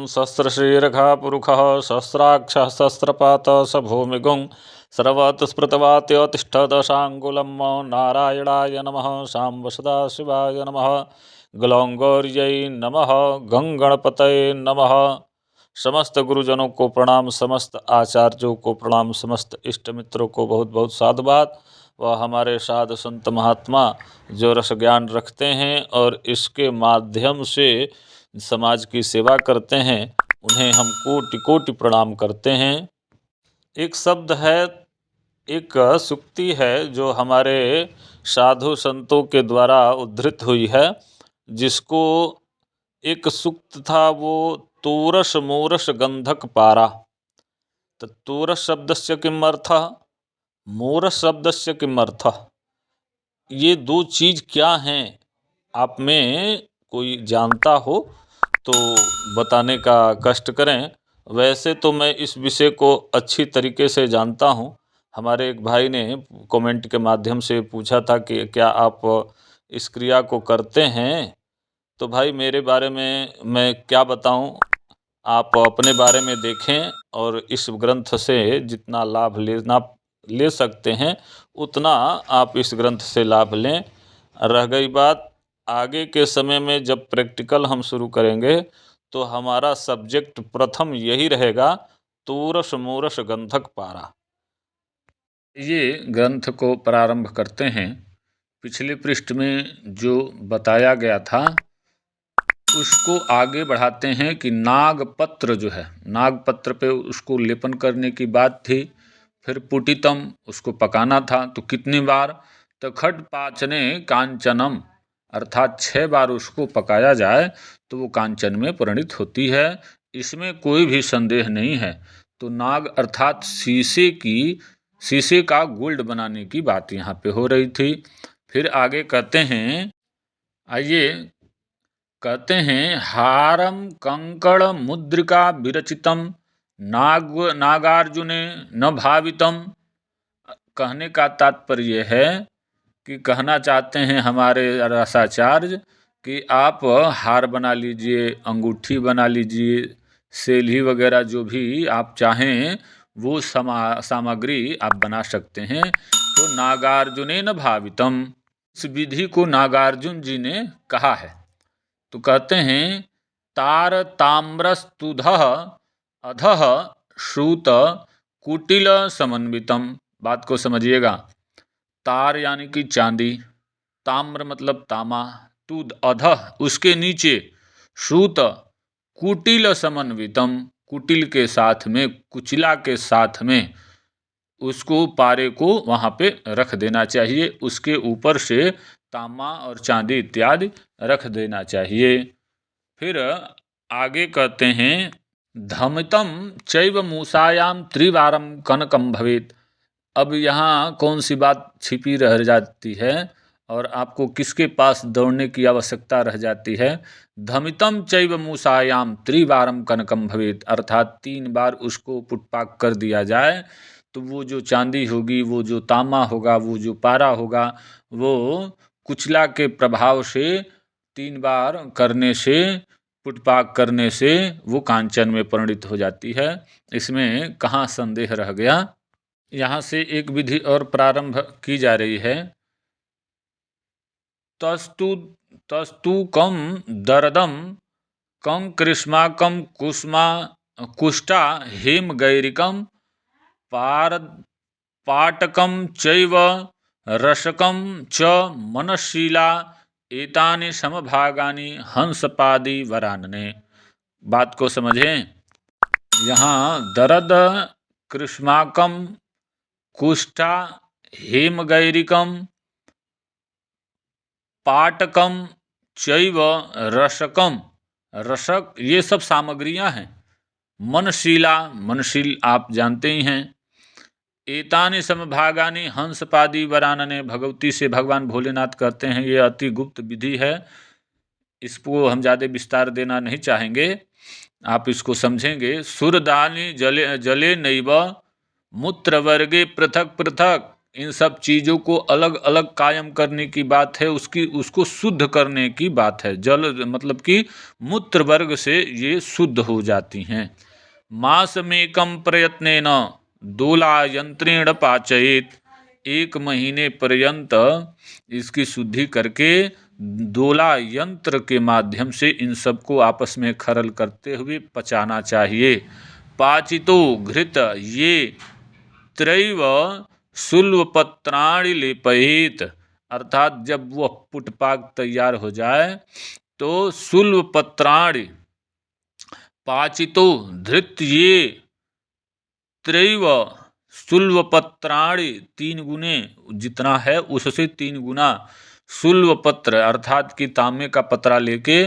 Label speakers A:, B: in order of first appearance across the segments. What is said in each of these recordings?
A: सहस्रशीर्घः पुरुषः सहस्राक्षः सहस्रपातः स भूमिगुं सर्वतः स्मृतवात्यतिष्ठदशाङ्गुलं नारायणाय नमः शाम्ब सदाशिवाय नमः ग्लौंगौर्यै नमः गंगणपतये नमः। समस्त गुरुजनों को प्रणाम, समस्त आचार्यों को प्रणाम, समस्त इष्ट मित्रों को बहुत बहुत साधुवाद। वह हमारे साधु संत महात्मा जो रस ज्ञान रखते हैं और इसके माध्यम से समाज की सेवा करते हैं, उन्हें हम कोटि कोटि प्रणाम करते हैं। एक शब्द है, एक सूक्ति है जो हमारे साधु संतों के द्वारा उद्धृत हुई है, जिसको एक सूक्त था वो तोरस मोरस गंधक पारा। तो तोरस शब्दस्य किम अर्थः, मोरस शब्दस्य किम अर्थः, ये दो चीज़ क्या हैं, आप में कोई जानता हो तो बताने का कष्ट करें। वैसे तो मैं इस विषय को अच्छी तरीके से जानता हूँ। हमारे एक भाई ने कमेंट के माध्यम से पूछा था कि क्या आप इस क्रिया को करते हैं। तो भाई मेरे बारे में मैं क्या बताऊं, आप अपने बारे में देखें और इस ग्रंथ से जितना लाभ ले सकते हैं उतना आप इस ग्रंथ से लाभ लें। रह गई बात आगे के समय में जब प्रैक्टिकल हम शुरू करेंगे तो हमारा सब्जेक्ट प्रथम यही रहेगा, तोरस मोरस गंधक पारा। ये ग्रंथ को प्रारंभ करते हैं। पिछले पृष्ठ में जो बताया गया था उसको आगे बढ़ाते हैं कि नागपत्र जो है, नागपत्र पे उसको लेपन करने की बात थी। फिर पुटितम, उसको पकाना था। तो कितनी बार, तो खट पाचने कांचनम, अर्थात 6 बार उसको पकाया जाए तो वो कांचन में परिणित होती है। इसमें कोई भी संदेह नहीं है। तो नाग अर्थात शीशे का गोल्ड बनाने की बात यहाँ पे हो रही थी। फिर आगे कहते हैं, आइए कहते हैं, हारम कंकड़ मुद्रिका विरचितम नागार्जुने न भावितम। कहने का तात्पर्य है कि कहना चाहते हैं हमारे रसाचार्य कि आप हार बना लीजिए, अंगूठी बना लीजिए, सेली वगैरह जो भी आप चाहें वो सामग्री आप बना सकते हैं। तो नागार्जुने न भावितम, इस विधि को नागार्जुन जी ने कहा है। तो कहते हैं, तार ताम्रस्तुधः अधः श्रुत कुटिल समन्वितम। बात को समझिएगा। तार यानी कि चांदी, ताम्र मतलब तामा, तुद अधः उसके नीचे, श्रुत कुटिल समन्वितम, कुटिल के साथ में, कुचिला के साथ में उसको पारे को वहाँ पे रख देना चाहिए। उसके ऊपर से तांबा और चांदी इत्यादि रख देना चाहिए। फिर आगे कहते हैं, धमितम चैव मूसायाम त्रिवारम कनकम भवेत। अब यहाँ कौन सी बात छिपी रह जाती है और आपको किसके पास दौड़ने की आवश्यकता रह जाती है। धमितम चैव मूसायाम त्रिवारम कनकम भवेत, अर्थात 3 बार उसको पुटपाक कर दिया जाए तो वो जो चांदी होगी, वो जो तांबा होगा, वो जो पारा होगा, वो कुचला के प्रभाव से 3 बार करने से, पुटपाक करने से वो कांचन में परिणित हो जाती है। इसमें कहाँ संदेह रह गया। यहाँ से एक विधि और प्रारंभ की जा रही है। तस्तु कम दरदम कम कृष्माकम कुष्टा हेम गैरिकम पाटकम चैव रसकम च मनशीला एतानि समभागानि हंसपादी वरानने। बात को समझें। यहाँ दरद, कृष्माकम, कुष्ठा, हेमगैरिकम, पाटकम, चैव रसकम, रसक, ये सब सामग्रियां हैं। मनशीला, मनशील आप जानते ही हैं। एतानि समभागानि हंसपादी वरानने, भगवती से भगवान भोलेनाथ कहते हैं। ये अति गुप्त विधि है, इसको हम ज़्यादा विस्तार देना नहीं चाहेंगे, आप इसको समझेंगे। सुरदानी जले नैव मूत्रवर्गे पृथक पृथक इन सब चीज़ों को अलग अलग कायम करने की बात है, उसको शुद्ध करने की बात है। जल मतलब कि मूत्र वर्ग से ये शुद्ध हो जाती हैं। मासमेकं प्रयत्नेन दोलायंत्रेण पाचयेत, 1 महीने पर्यंत इसकी शुद्धि करके दोला यंत्र के माध्यम से इन सबको आपस में खरल करते हुए पचाना चाहिए। पाचितो घृत ये त्रैव शुल्वपत्राणि लेपयेत, अर्थात जब वह पुटपाक तैयार हो जाए तो शुल्वपत्राणि पाचितो धृत्ये त्रैव शुल्वपत्राणि, 3 गुने जितना है उससे 3 गुना शुल्वपत्र अर्थात कि तांबे का पतरा लेके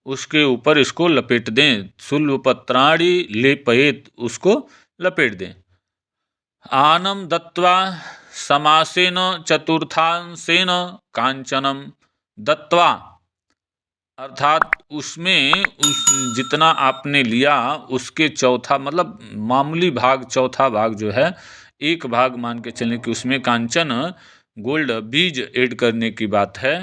A: उसके ऊपर इसको लपेट दें। शुल्वपत्राणि लेपयेत, उसको लपेट दें। आनम दत्वा समासेन चतुर्थांशेन कांचनम दत्वा, अर्थात उसमें उस जितना आपने लिया उसके चौथा मतलब मामूली भाग, चौथा भाग जो है, 1 भाग मान के चलें कि उसमें कांचन गोल्ड बीज ऐड करने की बात है।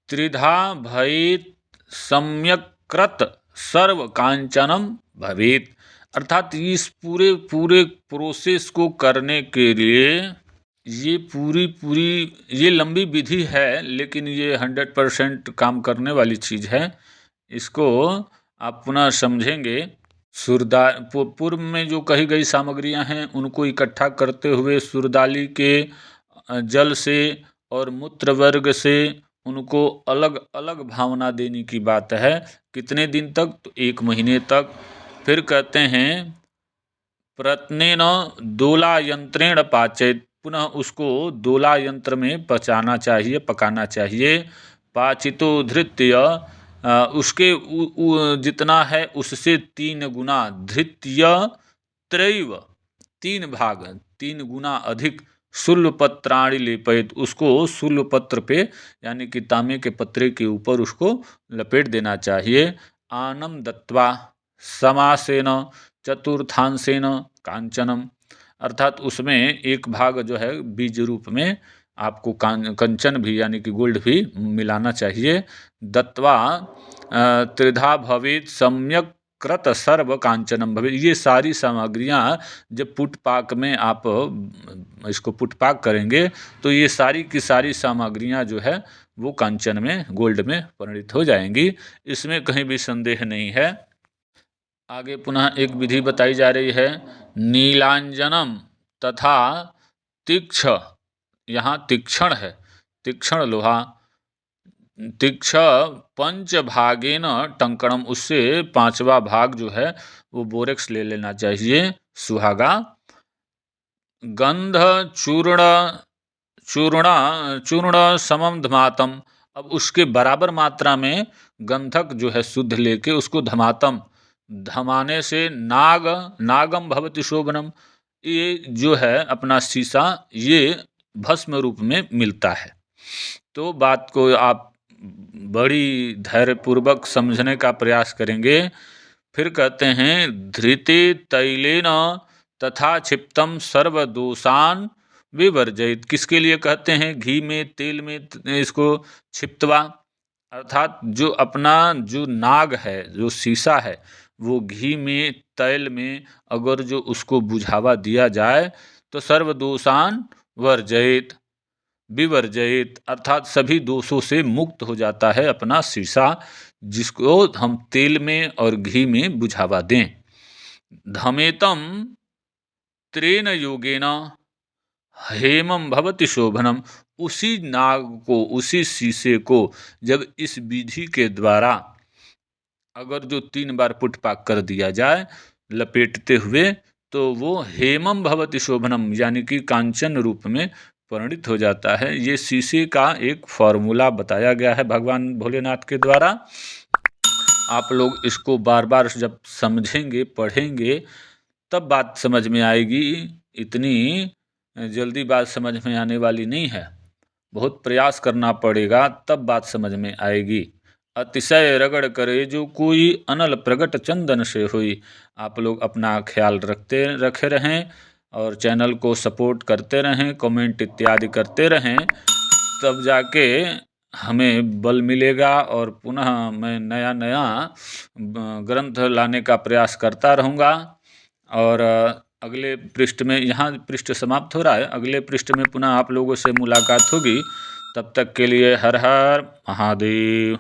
A: त्रिधा भवेत सम्यकृत सर्व कांचनम भवेत, अर्थात इस पूरे पूरे प्रोसेस को करने के लिए ये पूरी ये लंबी विधि है, लेकिन ये 100% काम करने वाली चीज़ है। इसको आप पुनः समझेंगे। पूर्व में जो कही गई सामग्रियां हैं उनको इकट्ठा करते हुए सुरदाली के जल से और मूत्र वर्ग से उनको अलग अलग भावना देने की बात है। कितने दिन तक? तो 1 महीने तक। फिर कहते हैं प्रत्नेन दोला यंत्रेण पाचयेत, पुनः उसको दोला यंत्र में पचाना चाहिए, पकाना चाहिए। पाचितो धृत्य, उसके जितना है उससे 3 गुना, धृत्य त्रैव, 3 भाग, 3 गुना अधिक शुल्वपत्राणि लेपयेत, उसको शुल्वपत्र पे यानी कि तांबे के पत्रे के ऊपर उसको लपेट देना चाहिए। आनम दत्वा समासेन चतुर्थांशेन कांचनम, अर्थात उसमें 1 भाग जो है बीज रूप में आपको कंचन भी यानी कि गोल्ड भी मिलाना चाहिए। दत्वा त्रिधा भवेत सम्यक कृत सर्व कांचनम भवेत, ये सारी सामग्रियां जब पुटपाक में आप इसको पुटपाक करेंगे तो ये सारी की सारी सामग्रियां जो है वो कांचन में, गोल्ड में परिणित हो जाएंगी। इसमें कहीं भी संदेह नहीं है। आगे पुनः एक विधि बताई जा रही है। नीलांजनम तथा तीक्ष, यहाँ तीक्ष्ण है, तीक्ष्ण लोहा, तीक्ष पंचभागेन टंकणम, उससे 5वां भाग जो है वो बोरेक्स ले लेना चाहिए, सुहागा। गंध चूर्ण चूर्ण समम धमातम, अब उसके बराबर मात्रा में गंधक जो है शुद्ध लेके उसको धमातम, धमाने से नागम भवति शोभनम, ये जो है अपना शीशा ये भस्म रूप में मिलता है। तो बात को आप बड़ी धैर्यपूर्वक समझने का प्रयास करेंगे। फिर कहते हैं धृते तैलेन तथा क्षिप्तम सर्वदोषान विवर्जयित, किसके लिए कहते हैं? घी में, तेल में इसको क्षिप्तवा, अर्थात जो अपना जो नाग है, जो शीशा है, वो घी में, तैल में अगर जो उसको बुझावा दिया जाए तो सर्वदोषान वर्जयित विवर्जयित, अर्थात सभी दोषों से मुक्त हो जाता है अपना शीशा, जिसको हम तेल में और घी में बुझावा दें। धमेतम त्रेन योगेन हेमम भवति शोभनम, उसी नाग को, उसी शीशे को जब इस विधि के द्वारा अगर जो 3 बार पुटपाक कर दिया जाए लपेटते हुए, तो वो हेमम भवति शोभनम यानी कि कांचन रूप में परिणित हो जाता है। ये शीशे का एक फॉर्मूला बताया गया है भगवान भोलेनाथ के द्वारा। आप लोग इसको बार बार जब समझेंगे, पढ़ेंगे, तब बात समझ में आएगी। इतनी जल्दी बात समझ में आने वाली नहीं है, बहुत प्रयास करना पड़ेगा तब बात समझ में आएगी। अतिशय रगड़ करे जो कोई अनल प्रगट चंदन से हुई, आप लोग अपना ख्याल रखे रहें। और चैनल को सपोर्ट करते रहें, कमेंट इत्यादि करते रहें, तब जाके हमें बल मिलेगा और पुनः मैं नया नया ग्रंथ लाने का प्रयास करता रहूँगा। और अगले पृष्ठ में, यहाँ पृष्ठ समाप्त हो रहा है, अगले पृष्ठ में पुनः आप लोगों से मुलाकात होगी। तब तक के लिए हर हर महादेव।